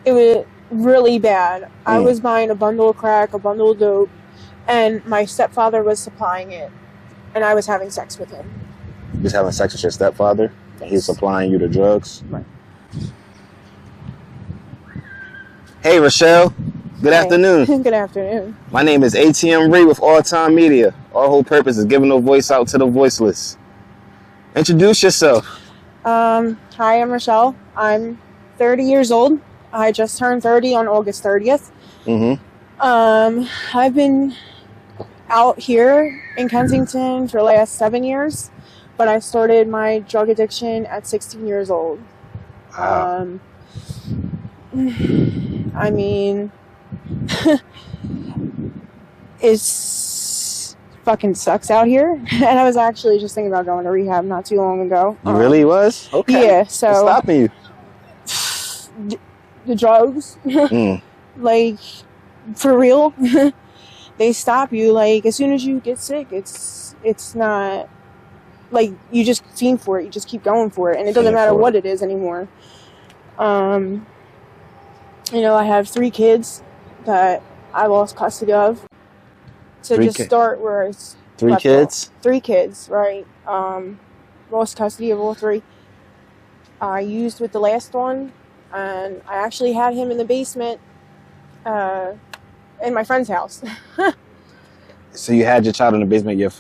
It was really bad. I Mm. was buying a bundle of crack, a bundle of dope, and my stepfather was supplying it, and I was having sex with him. You was having sex with your stepfather, and he was supplying you the drugs? Right. Hey, Richelle. Good afternoon. Good afternoon. My name is ATM Ray with All Time Media. Our whole purpose is giving a voice out to the voiceless. Introduce yourself. Hi, I'm Richelle. I'm 30 years old. I just turned 30 on August 30th. Mm-hmm. I've been out here in Kensington for the last 7 years, but I started my drug addiction at 16 years old. Wow. I mean, it's fucking sucks out here. And I was actually just thinking about going to rehab not too long ago. You really was? Okay. Yeah, so... What's stopping you? The drugs. Like, for real. They stop you. Like, as soon as you get sick, it's not... Like, you just fiend for it. You just keep going for it. And it doesn't matter what it is anymore. You know, I have 3 kids that I lost custody of. So start where it's... 3 kids? Off. 3 kids, right. Lost custody of all 3. I used with the last one, and I actually had him in the basement in my friend's house. So you had your child in the basement of your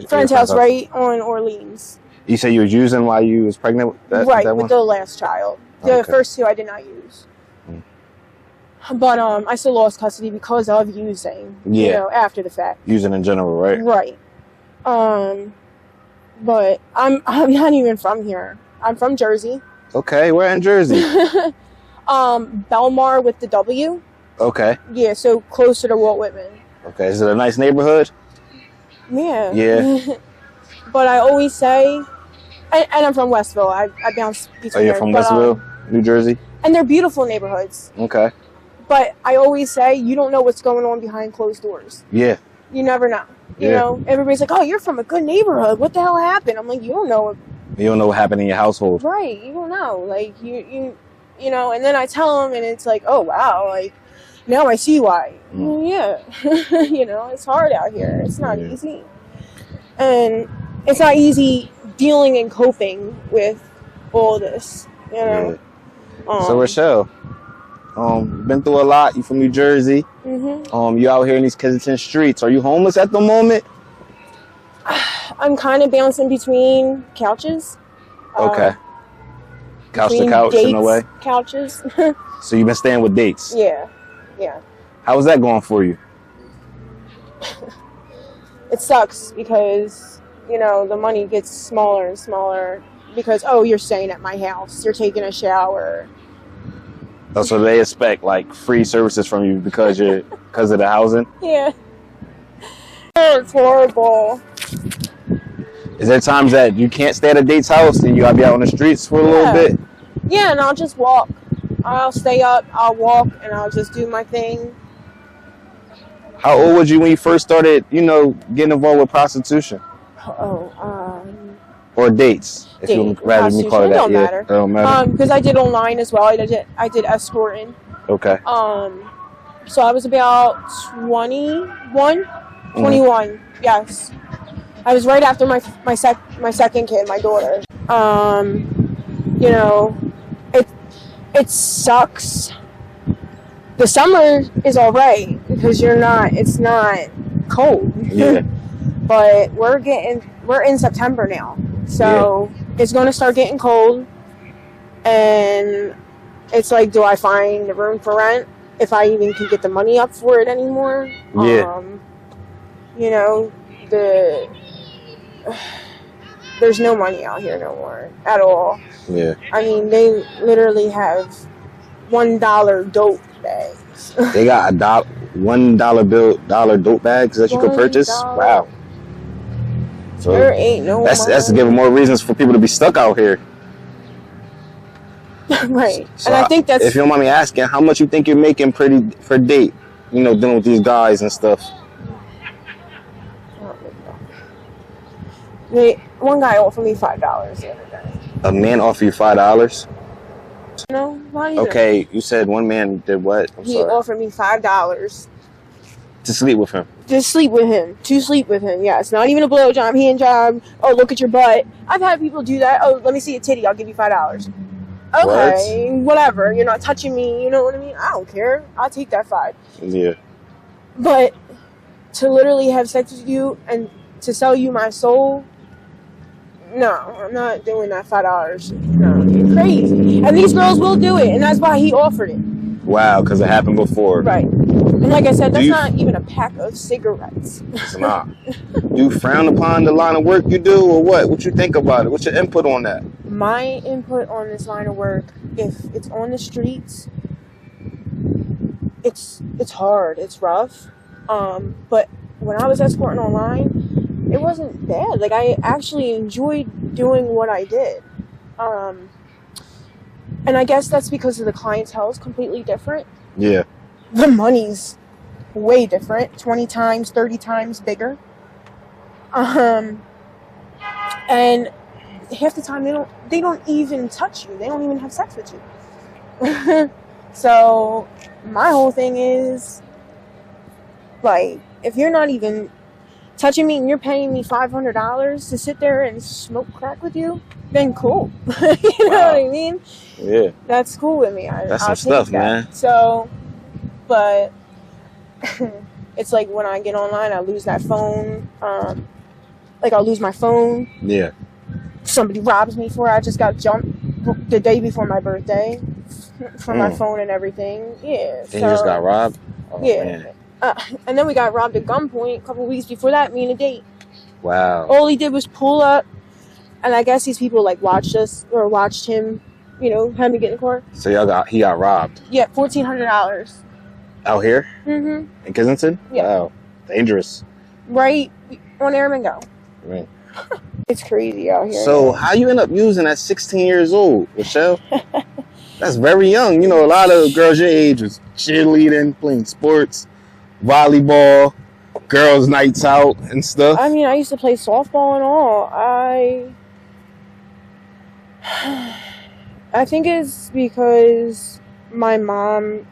friend's house, right on Orleans. You said you was using while you was pregnant with that? Right, that with the last child. The first 2 I did not use. But I still lost custody because of using, you know, after the fact. Using in general, right? Right. But I'm not even from here. I'm from Jersey. Okay, where in Jersey? Belmar with the W. Okay. Yeah, so closer to Walt Whitman. Okay, is it a nice neighborhood? Yeah. Yeah. But I always say, and I'm from Westville. I bounce between. Oh, you're from Westville, New Jersey? And they're beautiful neighborhoods. Okay. But I always say, you don't know what's going on behind closed doors. Yeah. You never know. You know, everybody's like, oh, you're from a good neighborhood. What the hell happened? I'm like, you don't know. You don't know what happened in your household. Right. You don't know. Like, you know, and then I tell them, and it's like, oh, wow. Like, now I see why. Well, yeah. You know, it's hard out here. It's not easy. And it's not easy dealing and coping with all this, you know. So, Richelle, been through a lot. You from New Jersey. You out here in these Kensington streets. Are you homeless at the moment? I'm kind of bouncing between couches. Okay. Couch to couch in a way. Couches. So you've been staying with dates. Yeah. Yeah. How is that going for you? It sucks because, you know, the money gets smaller and smaller because, oh, you're staying at my house. You're taking a shower. Oh, so they expect like free services from you because of the housing? Yeah. It's horrible. Is there times that you can't stay at a date's house and you gotta be out on the streets for a little bit? Yeah, and I'll just walk. I'll stay up, I'll walk, and I'll just do my thing. How old was you when you first started, you know, getting involved with prostitution? Or dates, if you would rather me call it that. Don't matter. It don't matter. Because I did online as well. I did escorting. Okay. So I was about 21, yes. I was right after my second kid, my daughter. You know, it sucks. The summer is all right because it's not cold. Yeah. But we're in September now. So it's going to start getting cold. And it's like, do I find a room for rent? If I even can get the money up for it anymore. Yeah. You know, there's no money out here no more at all. Yeah. I mean, they literally have $1 dope bags. They got $1 dope bags that you can purchase. Wow. So there ain't no money. That's giving more reasons for people to be stuck out here. Right. So and I think that's... If you don't mind me asking, how much you think you're making per date? You know, dealing with these guys and stuff. One guy offered me $5 the other day. A man offered you $5? You know, why you Okay, you said one man did what? He offered me $5 to sleep with him. To sleep with him. To sleep with him. Yeah, it's not even a blowjob, hand job. Oh, look at your butt. I've had people do that. Oh, let me see a titty. I'll give you $5. Okay, whatever. You're not touching me. You know what I mean? I don't care. I'll take that $5. Yeah. But to literally have sex with you and to sell you my soul, no, I'm not doing that $5. No, you're crazy. And these girls will do it, and that's why he offered it. Wow, because it happened before. Right. And like I said, that's not even a pack of cigarettes. It's not. You frown upon the line of work you do, or what? What you think about it? What's your input on that? My input on this line of work, if it's on the streets, it's hard. It's rough. But when I was escorting online, it wasn't bad. Like, I actually enjoyed doing what I did. And I guess that's because of the clientele is completely different. Yeah. The money's way different, 20 times, 30 times bigger. And half the time they don't even touch you. They don't even have sex with you. So my whole thing is, like, if you're not even touching me and you're paying me $500 to sit there and smoke crack with you, then cool. You know what I mean? Yeah. That's cool with me. That's I'll some stuff, take that. man. So, but it's like when I get online, I lose that phone. Like, I'll lose my phone. Yeah. Somebody robs me for it. I just got jumped the day before my birthday for my phone and everything. Yeah. And you just got robbed? Oh, yeah. Man. And then we got robbed at gunpoint a couple weeks before that, me and a date. Wow. All he did was pull up, and I guess these people, like, watched us, or watched him, you know, had me get in the car. So he got robbed? Yeah, $1,400. Out here? Mm-hmm. In Kensington? Yeah. Wow. Dangerous. Right on Airman Go. Right. It's crazy out here. So how you end up using at 16 years old, Richelle? That's very young. You know, a lot of girls your age was cheerleading, playing sports, volleyball, girls' nights out and stuff. I mean, I used to play softball and all. I think it's because my mom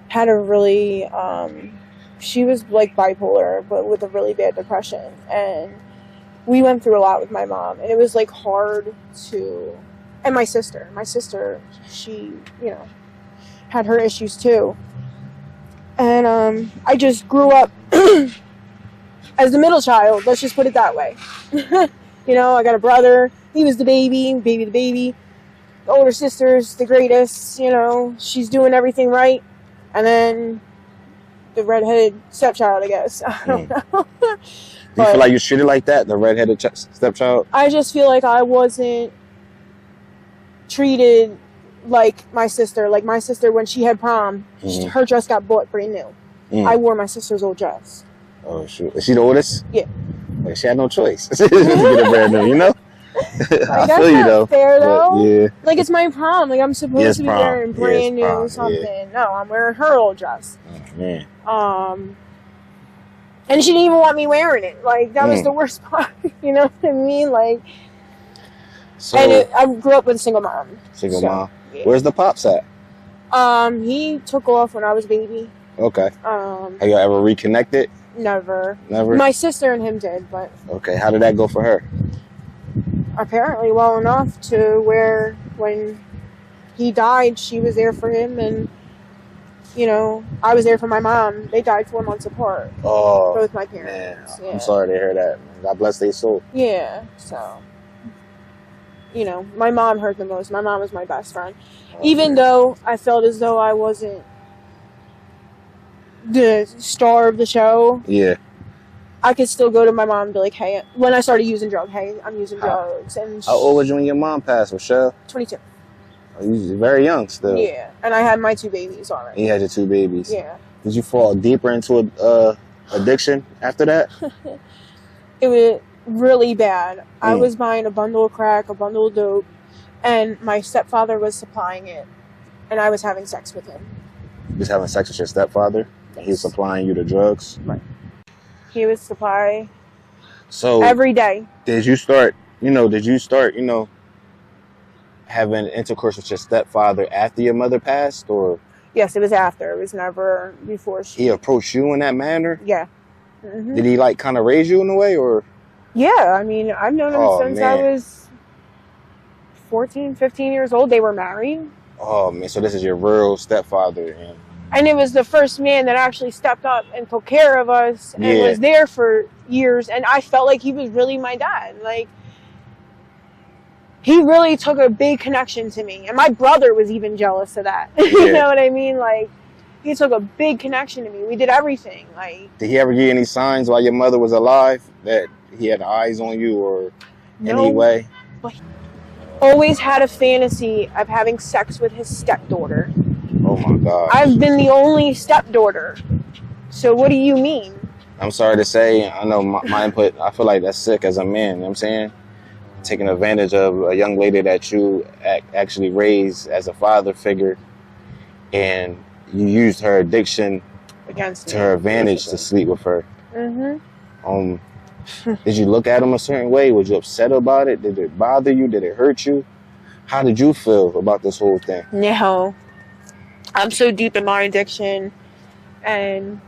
had a really, she was like bipolar, but with a really bad depression. And we went through a lot with my mom. And it was like hard to, and my sister, she, you know, had her issues too. And I just grew up as the middle child. Let's just put it that way. You know, I got a brother. He was the baby. The older sister's the greatest. You know, she's doing everything right. And then the redheaded stepchild, I guess. I don't know. Do you feel like you're treated like that, the redheaded stepchild? I just feel like I wasn't treated like my sister. Like my sister, when she had prom, her dress got bought brand new. I wore my sister's old dress. Oh, shoot. Is she the oldest? Yeah. Like, she had no choice to get a brand new, you know? Like, I that's feel you, not though. fair, though. Yeah. Like, it's my prom. Like, I'm supposed to be wearing brand new something. Yeah. No, I'm wearing her old dress. Oh, man. And she didn't even want me wearing it. Like, that was the worst part. You know what I mean? Like, so, and I grew up with a single mom. Single mom. Yeah. Where's the pops at? He took off when I was a baby. Okay. Have you ever reconnected? Never. Never? My sister and him did, but... Okay, how did that go for her? Apparently well enough to where when he died, she was there for him, and, you know, I was there for my mom. They died 4 months apart. Oh. Both my parents. Man, I'm sorry to hear that. God bless their soul. Yeah, so... You know, my mom hurt the most. My mom was my best friend. Even though I felt as though I wasn't the star of the show. Yeah. I could still go to my mom and be like, hey, when I started using drugs, hey, I'm using drugs. And how old was you when your mom passed, Richelle? 22. Oh, you were very young still. Yeah, and I had my 2 babies already. You had your 2 babies. Yeah. Did you fall deeper into addiction after that? It was really bad. I was buying a bundle of crack, a bundle of dope, and my stepfather was supplying it, and I was having sex with him. You was having sex with your stepfather? Yes. He was supplying you the drugs? Right. He would supply so every day. Did you start, having intercourse with your stepfather after your mother passed, or? Yes, it was after. It was never before. He approached you in that manner? Yeah. Mm-hmm. Did he like kind of raise you in a way, or? Yeah, I mean, I've known him since I was 14, 15 years old. They were married. Oh man, so this is your real stepfather. And it was the first man that actually stepped up and took care of us and was there for years. And I felt like he was really my dad. Like, he really took a big connection to me. And my brother was even jealous of that. You know what I mean? Like, he took a big connection to me. We did everything. Like, did he ever give any signs while your mother was alive that he had eyes on you or any way? But he always had a fantasy of having sex with his stepdaughter. Oh my God. I've been the only stepdaughter. So what do you mean? I'm sorry to say, I know my input, I feel like that's sick as a man, you know what I'm saying? Taking advantage of a young lady that you actually raised as a father figure, and you used her addiction to her advantage to sleep with her. Mm-hmm. Did you look at him a certain way? Was you upset about it? Did it bother you? Did it hurt you? How did you feel about this whole thing? No. I'm so deep in my addiction, and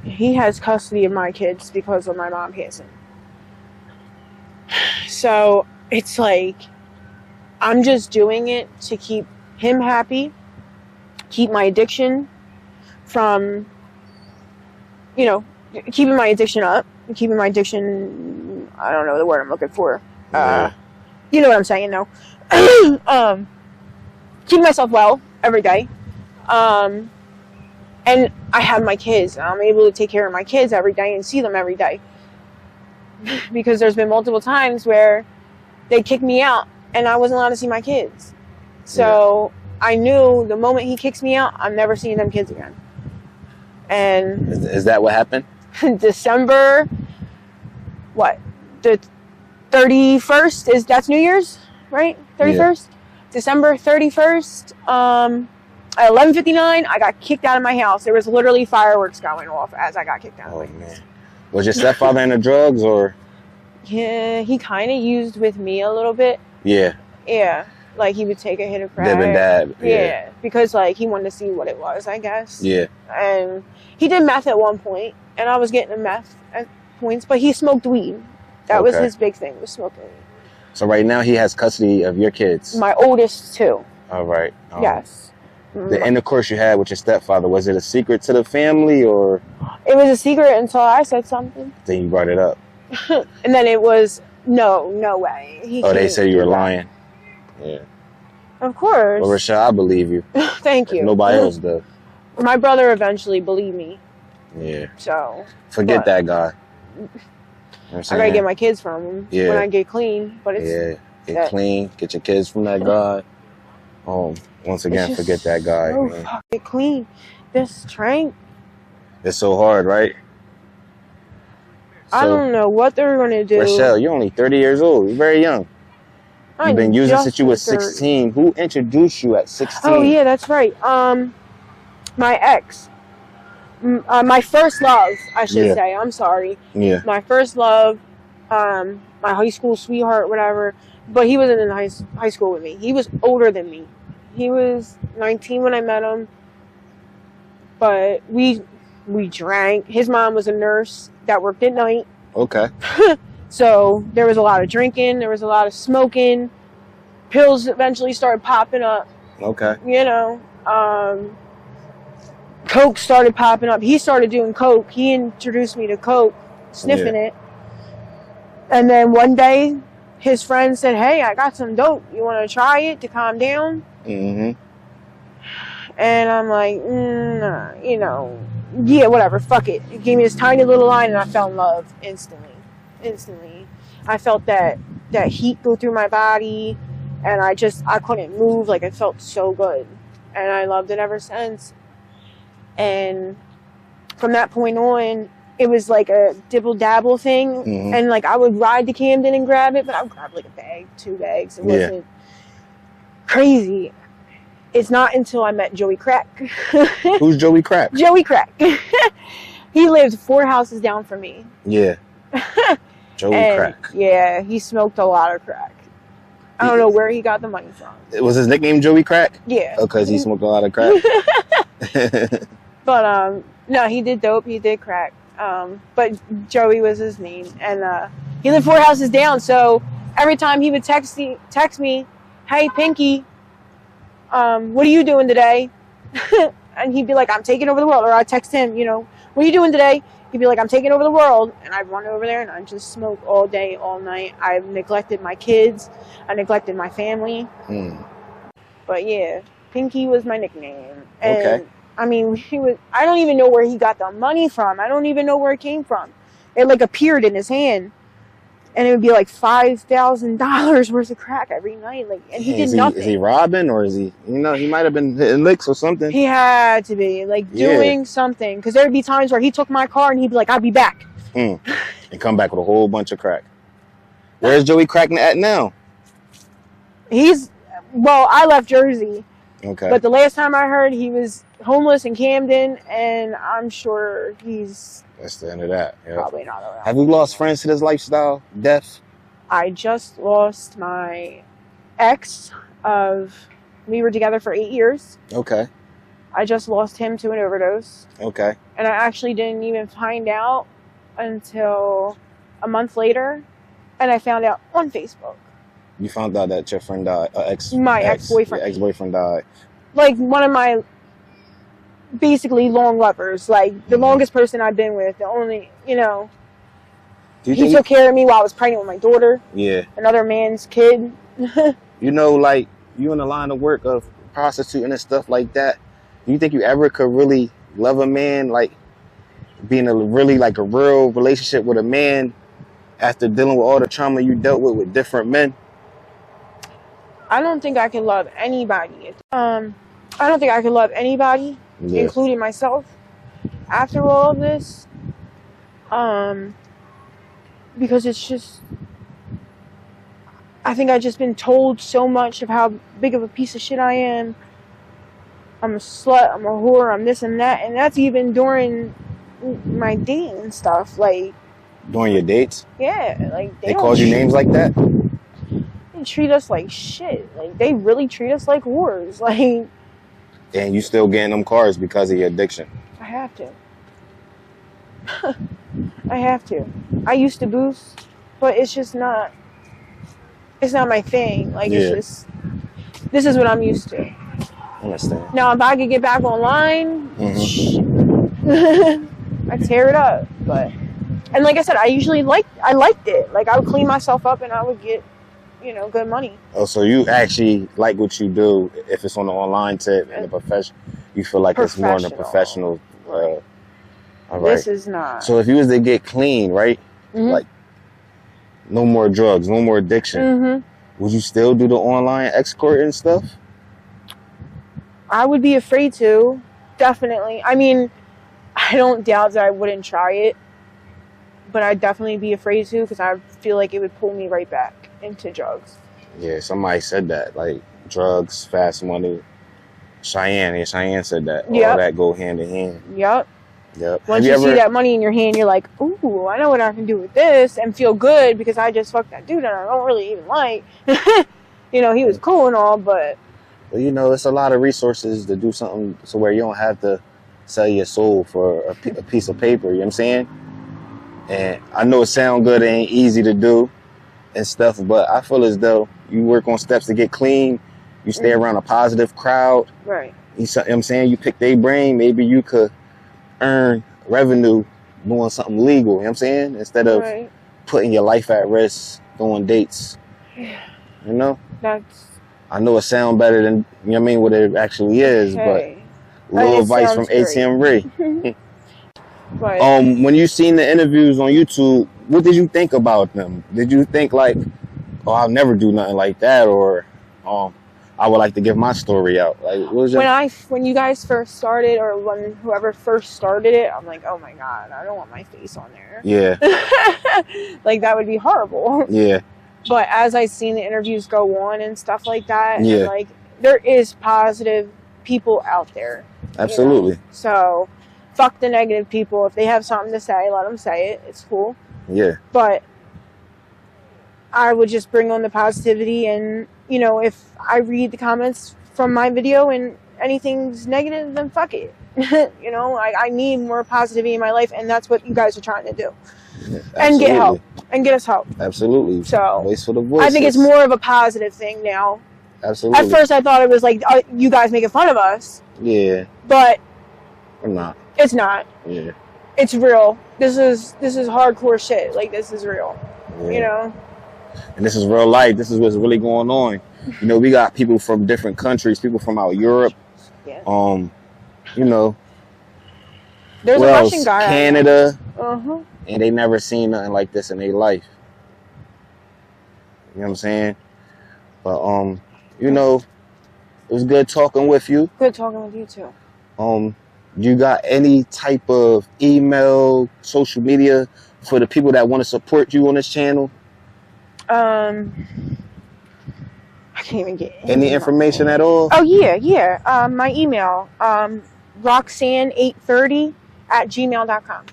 he has custody of my kids because of my mom passing. So it's like, I'm just doing it to keep him happy, keep my addiction from, you know, keeping my addiction up, keeping my addiction, I don't know the word I'm looking for. You know what I'm saying, though. Keep myself well every day. And I have my kids. I'm able to take care of my kids every day and see them every day. Because there's been multiple times where they kicked me out and I wasn't allowed to see my kids. So I knew the moment he kicks me out, I'm never seeing them kids again. And is that what happened? December, the 31st that's New Year's, right? 31st? Yeah. December 31st, at 11:59, I got kicked out of my house. There was literally fireworks going off as I got kicked out of my house. Man. Was your stepfather into drugs, or? Yeah, he kind of used with me a little bit. Yeah. Yeah, like he would take a hit of crack. Dib and dab. Yeah, because like he wanted to see what it was, I guess. Yeah. And he did meth at one point, and I was getting a meth at points, but he smoked weed. That was his big thing, was smoking weed. So right now he has custody of your kids? My oldest, too. All right. Yes. The intercourse you had with your stepfather, was it a secret to the family, or? It was a secret until I said something. Then you brought it up. And then it was, no way. They said you were lying. Yeah. Of course. Well, Richelle, I believe you. Thank you. Nobody else does. My brother eventually believed me. Yeah. So. Forget that guy. You know I gotta get my kids from him when I get clean. But it's get clean, get your kids from that guy. Once again, forget that guy. Get clean. This strength. It's so hard, right? I don't know what they're gonna do. Richelle, you're only 30 years old. You're very young. You've been using since you were 16. Who introduced you at 16? Oh yeah, that's right. My ex. My first love, I should say. I'm sorry. Yeah. My first love, my high school sweetheart, whatever. But he wasn't in high school with me. He was older than me. He was 19 when I met him. But we drank. His mom was a nurse that worked at night. Okay. So there was a lot of drinking. There was a lot of smoking. Pills eventually started popping up. Okay. You know. Coke started popping up. He started doing coke. He introduced me to coke, sniffing it. And then one day, his friend said, "Hey, I got some dope. You want to try it to calm down?" Mm-hmm. And I'm like, you know, yeah, whatever, fuck it. He gave me this tiny little line, and I fell in love instantly. I felt that heat go through my body, and I couldn't move. Like, it felt so good. And I loved it ever since. And from that point on, it was like a dibble-dabble thing. Mm-hmm. And like, I would ride to Camden and grab it, but I would grab like a bag, 2 bags. It wasn't crazy. It's not until I met Joey Crack. Who's Joey Crack? Joey Crack. He lived 4 houses down from me. Yeah. Joey Crack. Yeah, he smoked a lot of crack. I don't know where he got the money from. Was his nickname Joey Crack? Yeah. Because he smoked a lot of crack. But no, he did dope. He did crack. But Joey was his name, and he lived 4 houses down. So every time he would text me, "Hey Pinky, what are you doing today?" And he'd be like, "I'm taking over the world." Or I'd text him, "You know, what are you doing today?" He'd be like, "I'm taking over the world." And I'd run over there and I'd just smoke all day, all night. I neglected my kids. I neglected my family. But yeah, Pinky was my nickname. And okay. I mean, I don't even know where he got the money from. I don't even know where it came from. It like appeared in his hand. And it would be like $5,000 worth of crack every night. Like, and he did nothing. Is he robbing, or is he, he might have been hitting licks or something? He had to be, like, doing something. Because there would be times where he took my car and he'd be like, "I'll be back." And come back with a whole bunch of crack. Where's Joey Crack at now? Well, I left Jersey. Okay. But the last time I heard, he was homeless in Camden, and I'm sure he's... That's the end of that. Yep. Probably not around. Have you lost friends to this lifestyle? Death? I just lost my ex we were together for 8 years. Okay. I just lost him to an overdose. Okay. And I actually didn't even find out until a month later, and I found out on Facebook. You found out that your friend died? My ex-boyfriend. Your ex-boyfriend died. Like, one of my basically long lovers. Like, the longest person I've been with. The only, he took care of me while I was pregnant with my daughter. Yeah. Another man's kid. Like, you in the line of work of prostituting and stuff like that. Do you think you ever could really love a man, like, being a real relationship with a man after dealing with all the trauma you dealt with different men? I don't think I can love anybody. Including myself, after all of this. Because it's just... I think I've just been told so much of how big of a piece of shit I am. I'm a slut, I'm a whore, I'm this and that. And that's even during my dating and stuff. Like... During your dates? Yeah. Like, they called you names like that? They treat us like shit. Like, they really treat us like whores. Like... And you still getting them cars because of your addiction? I have to. I have to. I used to boost, but it's just not... It's not my thing. Like, it's just... This is what I'm used to. I understand. Now, if I could get back online, I'd tear it up. But... And like I said, I liked it. Like, I would clean myself up and I would get, good money. Oh, so you actually like what you do if it's on the online tip and the profession. You feel like it's more in the professional. All right. This is not. So if you was to get clean, right? Like, no more drugs, no more addiction. Would you still do the online escort and stuff? I would be afraid to. Definitely. I mean, I don't doubt that I wouldn't try it. But I'd definitely be afraid to, because I feel like it would pull me right back into drugs. Yeah, somebody said that. Like, drugs, fast money. Cheyenne said that. All that go hand in hand. Yep. Once you see that money in your hand, you're like, ooh, I know what I can do with this, and feel good because I just fucked that dude that I don't really even like. He was cool and all, but... Well, it's a lot of resources to do something so where you don't have to sell your soul for a piece of paper, you know what I'm saying? And I know it sounds good, it ain't easy to do and stuff, but I feel as though you work on steps to get clean, you stay around a positive crowd. Right. You know what I'm saying? You pick their brain, maybe you could earn revenue doing something legal, you know what I'm saying? Instead of putting your life at risk, doing dates. Yeah. I know it sounds better than, what it actually is, but little advice from ATM Ray. When you seen the interviews on YouTube, what did you think about them? Did you think like, oh, I'll never do nothing like that, or I would like to give my story out? Like, what was your... when you guys first started, or when whoever first started it, I'm like, oh my god, I don't want my face on there. Yeah. Like, that would be horrible. Yeah. But as I seen the interviews go on and stuff like that, and like, there is positive people out there. Absolutely. So, fuck the negative people. If they have something to say, let them say it. It's cool. Yeah. But I would just bring on the positivity and you know, if I read the comments from my video and anything's negative, then fuck it. You know, I need more positivity in my life, and that's what you guys are trying to do. Yeah, and get help. And get us help. Absolutely. So, voice for the voices. I think it's more of a positive thing now. Absolutely. At first, I thought it was like, you guys making fun of us. Yeah. But I'm not. It's not. Yeah. It's real. This is hardcore shit. Like, this is real. Yeah. You know? And this is real life. This is what's really going on. You know, we got people from different countries, people from out Europe. Yeah. You know. There's a Russian guy. Canada. Uh-huh. And they never seen nothing like this in their life. You know what I'm saying? But you know, it was good talking with you. Good talking with you too. You got any type of email, social media for the people that want to support you on this channel? I can't even get any information at all. Oh yeah. My email, roxanne830 @gmail.com.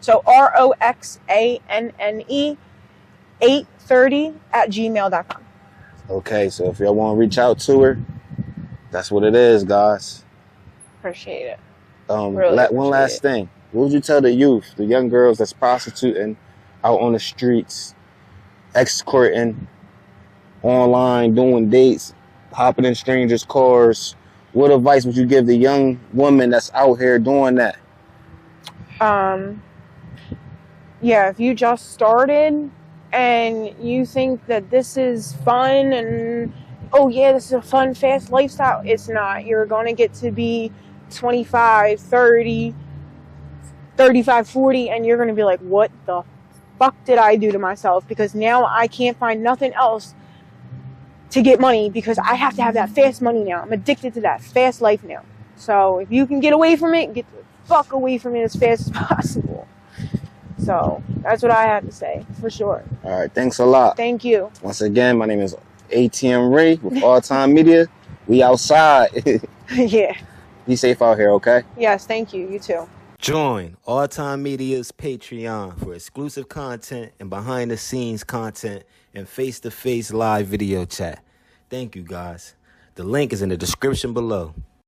So ROXANNE 830 @gmail.com. Okay, so if y'all want to reach out to her, that's what it is, guys. Appreciate it. One last thing. What would you tell the youth, the young girls that's prostituting out on the streets, escorting, online, doing dates, hopping in strangers' cars? What advice would you give the young woman that's out here doing that? Yeah, if you just started and you think that this is fun and, oh yeah, this is a fun, fast lifestyle, it's not. You're going to get to be 25, 30, 35, 40, and you're going to be like, what the fuck did I do to myself? Because now I can't find nothing else to get money because I have to have that fast money now. I'm addicted to that fast life now. So if you can get away from it, get the fuck away from it as fast as possible. So that's what I have to say, for sure. All right, thanks a lot. Thank you. Once again, my name is ATM Ray with All Time Media. We outside. Yeah. Be safe out here, okay? Yes, thank you. You too. Join All Time Media's Patreon for exclusive content and behind-the-scenes content and face-to-face live video chat. Thank you, guys. The link is in the description below.